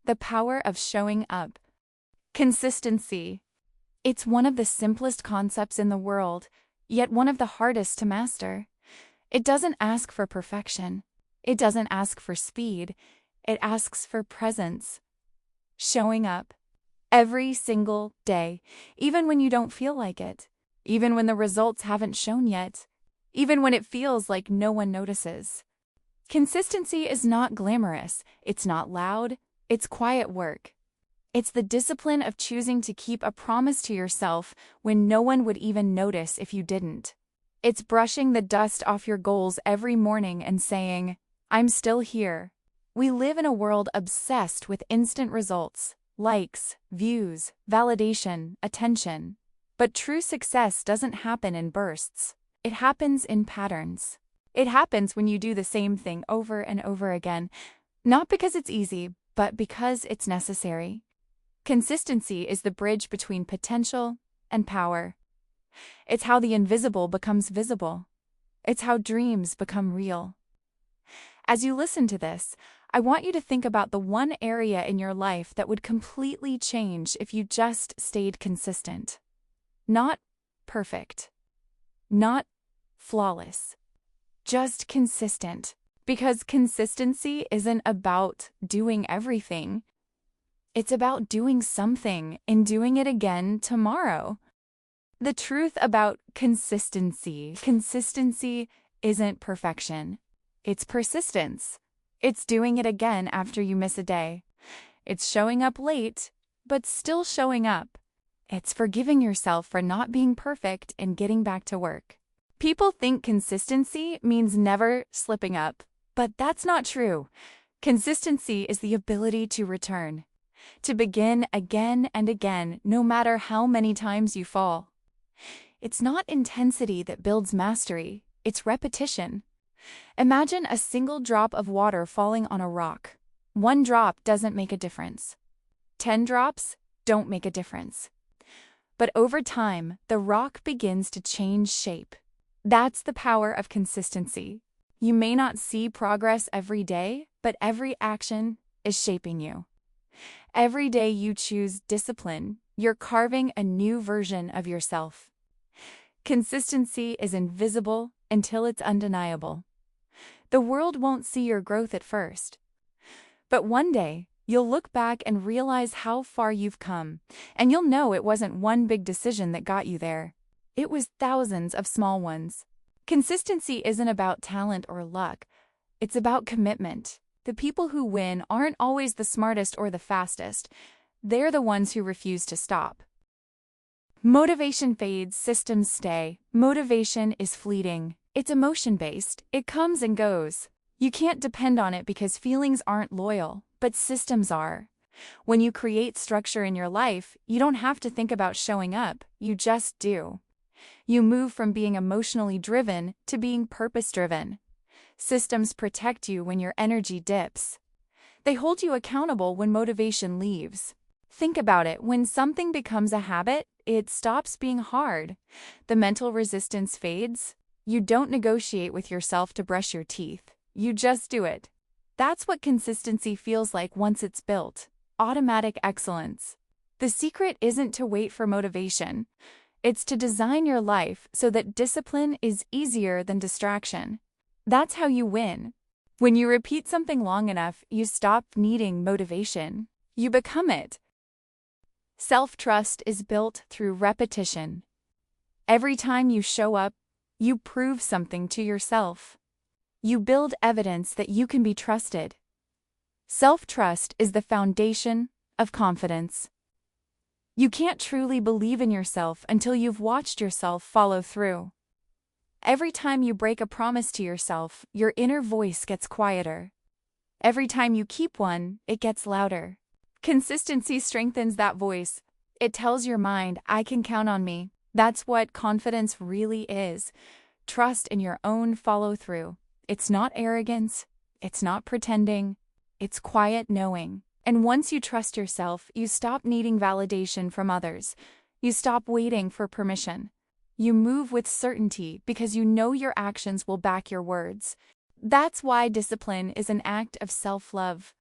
The power of showing up. Consistency. It's one of the simplest concepts in the world, yet one of the hardest to master. It doesn't ask for perfection. It doesn't ask for speed. It asks for presence. Showing up. Every single day, even when you don't feel like it, even when the results haven't shown yet, even when it feels like no one notices. Consistency is not glamorous. It's not loud. It's quiet work. It's the discipline of choosing to keep a promise to yourself when no one would even notice if you didn't. It's brushing the dust off your goals every morning and saying, "I'm still here." We live in a world obsessed with instant results, likes, views, validation, attention. But true success doesn't happen in bursts. It happens in patterns. It happens when you do the same thing over and over again, not because it's easy, but because it's necessary. Consistency is the bridge between potential and power. It's how the invisible becomes visible. It's how dreams become real. As you listen to this, I want you to think about the one area in your life that would completely change if you just stayed consistent. Not perfect. Not flawless. Just consistent. Because consistency isn't about doing everything. It's about doing something and doing it again tomorrow. The truth about consistency isn't perfection. It's persistence. It's doing it again after you miss a day. It's showing up late, but still showing up. It's forgiving yourself for not being perfect and getting back to work. People think consistency means never slipping up, but that's not true. Consistency is the ability to return, to begin again and again, no matter how many times you fall. It's not intensity that builds mastery, it's repetition. Imagine a single drop of water falling on a rock. One drop doesn't make a difference. 10 drops don't make a difference. But over time, the rock begins to change shape. That's the power of consistency. You may not see progress every day, but every action is shaping you. Every day you choose discipline, you're carving a new version of yourself. Consistency is invisible until it's undeniable. The world won't see your growth at first. But one day, you'll look back and realize how far you've come, and you'll know it wasn't one big decision that got you there. It was thousands of small ones. Consistency isn't about talent or luck. It's about commitment. The people who win aren't always the smartest or the fastest. They're the ones who refuse to stop. Motivation fades, systems stay. Motivation is fleeting. It's emotion-based. It comes and goes. You can't depend on it because feelings aren't loyal, but systems are. When you create structure in your life, you don't have to think about showing up. You just do. You move from being emotionally driven to being purpose-driven. Systems protect you when your energy dips. They hold you accountable when motivation leaves. Think about it. When something becomes a habit, it stops being hard. The mental resistance fades. You don't negotiate with yourself to brush your teeth. You just do it. That's what consistency feels like once it's built. Automatic excellence. The secret isn't to wait for motivation. It's to design your life so that discipline is easier than distraction. That's how you win. When you repeat something long enough, you stop needing motivation. You become it. Self-trust is built through repetition. Every time you show up, you prove something to yourself. You build evidence that you can be trusted. Self-trust is the foundation of confidence. You can't truly believe in yourself until you've watched yourself follow through. Every time you break a promise to yourself, your inner voice gets quieter. Every time you keep one, it gets louder. Consistency strengthens that voice. It tells your mind, I can count on me. That's what confidence really is. Trust in your own follow-through. It's not arrogance. It's not pretending. It's quiet knowing. And once you trust yourself, you stop needing validation from others. You stop waiting for permission. You move with certainty because you know your actions will back your words. That's why discipline is an act of self-love.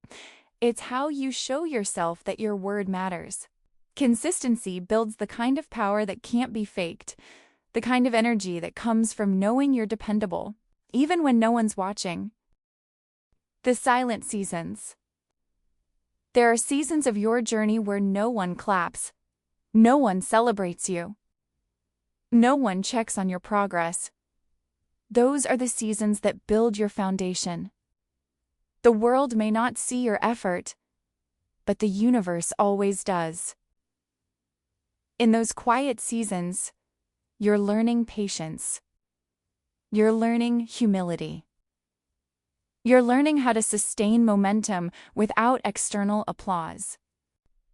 It's how you show yourself that your word matters. Consistency builds the kind of power that can't be faked, the kind of energy that comes from knowing you're dependable, even when no one's watching. The silent seasons. There are seasons of your journey where no one claps, no one celebrates you, no one checks on your progress. Those are the seasons that build your foundation. The world may not see your effort, but the universe always does. In those quiet seasons, you're learning patience. You're learning humility. You're learning how to sustain momentum without external applause.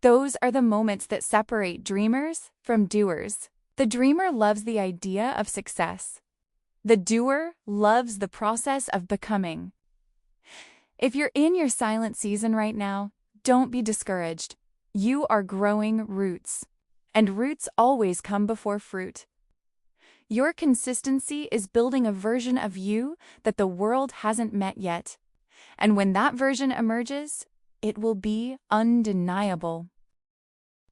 Those are the moments that separate dreamers from doers. The dreamer loves the idea of success. The doer loves the process of becoming. If you're in your silent season right now, don't be discouraged. You are growing roots, and roots always come before fruit. Your consistency is building a version of you that the world hasn't met yet. And when that version emerges, it will be undeniable.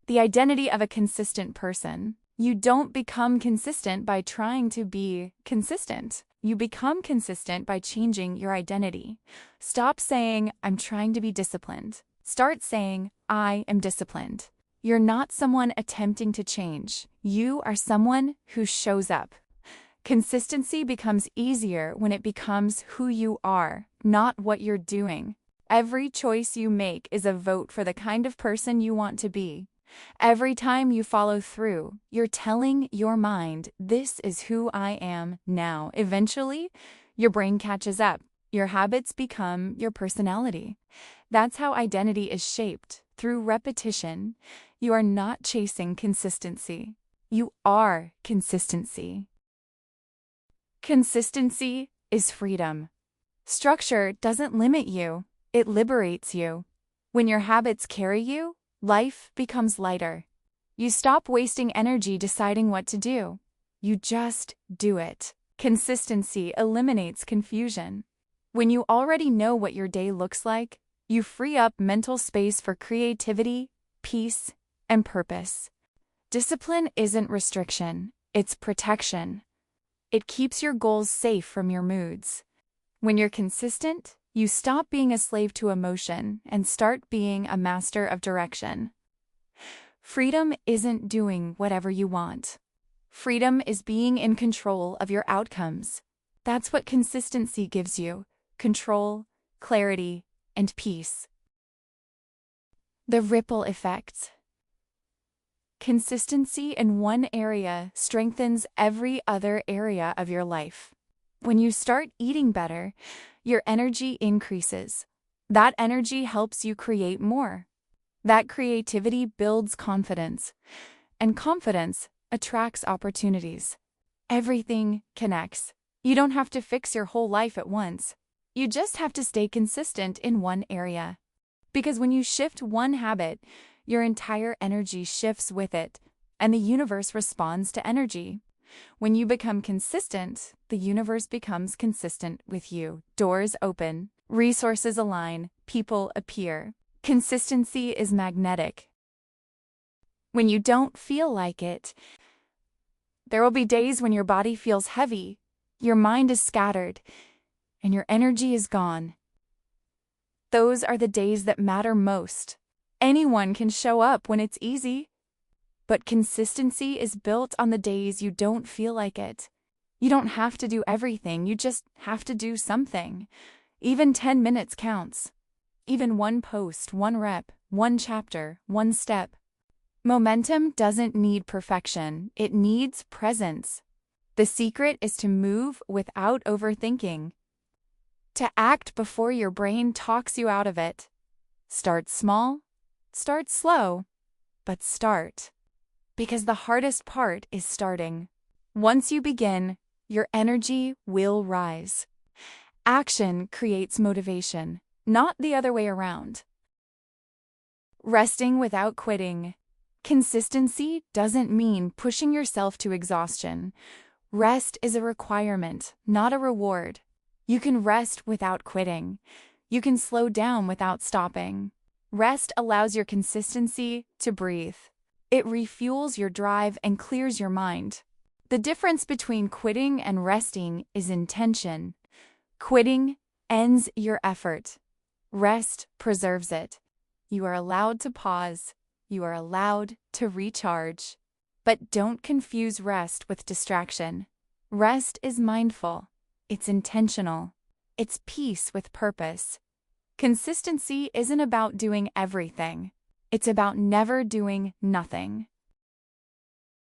The identity of a consistent person. You don't become consistent by trying to be consistent. You become consistent by changing your identity. Stop saying, "I'm trying to be disciplined." Start saying, "I am disciplined." You're not someone attempting to change. You are someone who shows up. Consistency becomes easier when it becomes who you are, not what you're doing. Every choice you make is a vote for the kind of person you want to be. Every time you follow through, you're telling your mind, "This is who I am now." Eventually, your brain catches up. Your habits become your personality. That's how identity is shaped, through repetition. You are not chasing consistency. You are consistency. Consistency is freedom. Structure doesn't limit you, it liberates you. When your habits carry you, life becomes lighter. You stop wasting energy deciding what to do. You just do it. Consistency eliminates confusion. When you already know what your day looks like, you free up mental space for creativity, peace, and purpose. Discipline isn't restriction, it's protection. It keeps your goals safe from your moods. When you're consistent, you stop being a slave to emotion and start being a master of direction. Freedom isn't doing whatever you want. Freedom is being in control of your outcomes. That's what consistency gives you: control, clarity, and peace. The ripple effect. Consistency in one area strengthens every other area of your life. When you start eating better, your energy increases. That energy helps you create more. That creativity builds confidence, and confidence attracts opportunities. Everything connects. You don't have to fix your whole life at once. You just have to stay consistent in one area. Because when you shift one habit, your entire energy shifts with it, and the universe responds to energy. When you become consistent, the universe becomes consistent with you. Doors open, resources align, people appear. Consistency is magnetic. When you don't feel like it, there will be days when your body feels heavy, your mind is scattered, and your energy is gone. Those are the days that matter most. Anyone can show up when it's easy, but consistency is built on the days you don't feel like it. You don't have to do everything, you just have to do something. Even 10 minutes counts. Even one post, one rep, one chapter, one step. Momentum doesn't need perfection, it needs presence. The secret is to move without overthinking. To act before your brain talks you out of it. Start small, start slow, but start. Because the hardest part is starting. Once you begin, your energy will rise. Action creates motivation, not the other way around. Resting without quitting. Consistency doesn't mean pushing yourself to exhaustion. Rest is a requirement, not a reward. You can rest without quitting. You can slow down without stopping. Rest allows your consistency to breathe. It refuels your drive and clears your mind. The difference between quitting and resting is intention. Quitting ends your effort. Rest preserves it. You are allowed to pause. You are allowed to recharge. But don't confuse rest with distraction. Rest is mindful. It's intentional. It's peace with purpose. Consistency isn't about doing everything. It's about never doing nothing.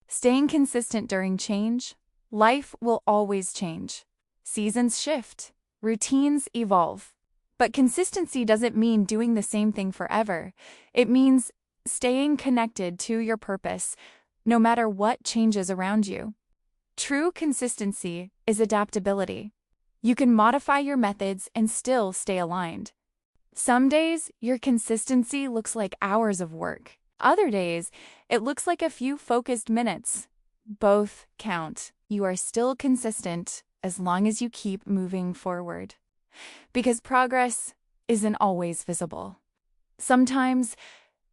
Staying consistent during change, life will always change. Seasons shift, routines evolve. But consistency doesn't mean doing the same thing forever. It means staying connected to your purpose, no matter what changes around you. True consistency is adaptability. You can modify your methods and still stay aligned. Some days, your consistency looks like hours of work. Other days, it looks like a few focused minutes. Both count. You are still consistent as long as you keep moving forward. Because progress isn't always visible. Sometimes,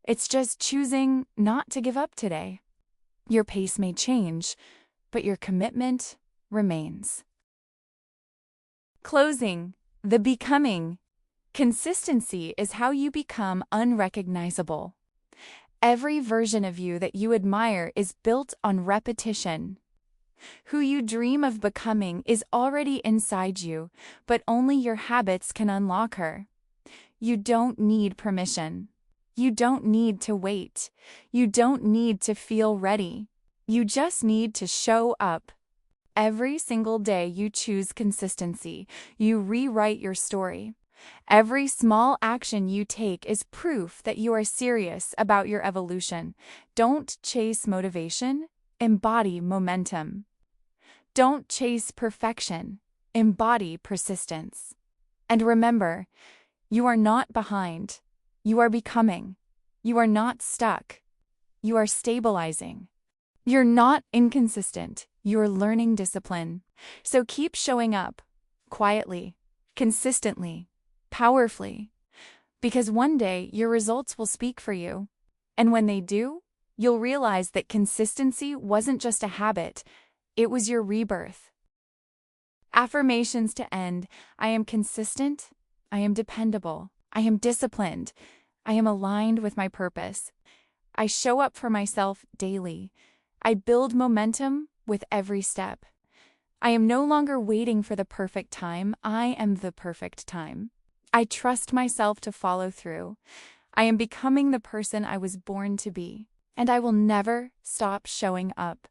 it's just choosing not to give up today. Your pace may change, but your commitment remains. Closing, the becoming. Consistency is how you become unrecognizable. Every version of you that you admire is built on repetition. Who you dream of becoming is already inside you, but only your habits can unlock her. You don't need permission. You don't need to wait. You don't need to feel ready. You just need to show up. Every single day you choose consistency, you rewrite your story. Every small action you take is proof that you are serious about your evolution. Don't chase motivation, embody momentum. Don't chase perfection, embody persistence. And remember, you are not behind. You are becoming. You are not stuck. You are stabilizing. You're not inconsistent. You're learning discipline. So keep showing up, quietly, consistently, powerfully, because one day your results will speak for you. And when they do, you'll realize that consistency wasn't just a habit, it was your rebirth. Affirmations to end. I am consistent. I am dependable. I am disciplined. I am aligned with my purpose. I show up for myself daily. I build momentum with every step. I am no longer waiting for the perfect time. I am the perfect time. I trust myself to follow through. I am becoming the person I was born to be, and I will never stop showing up.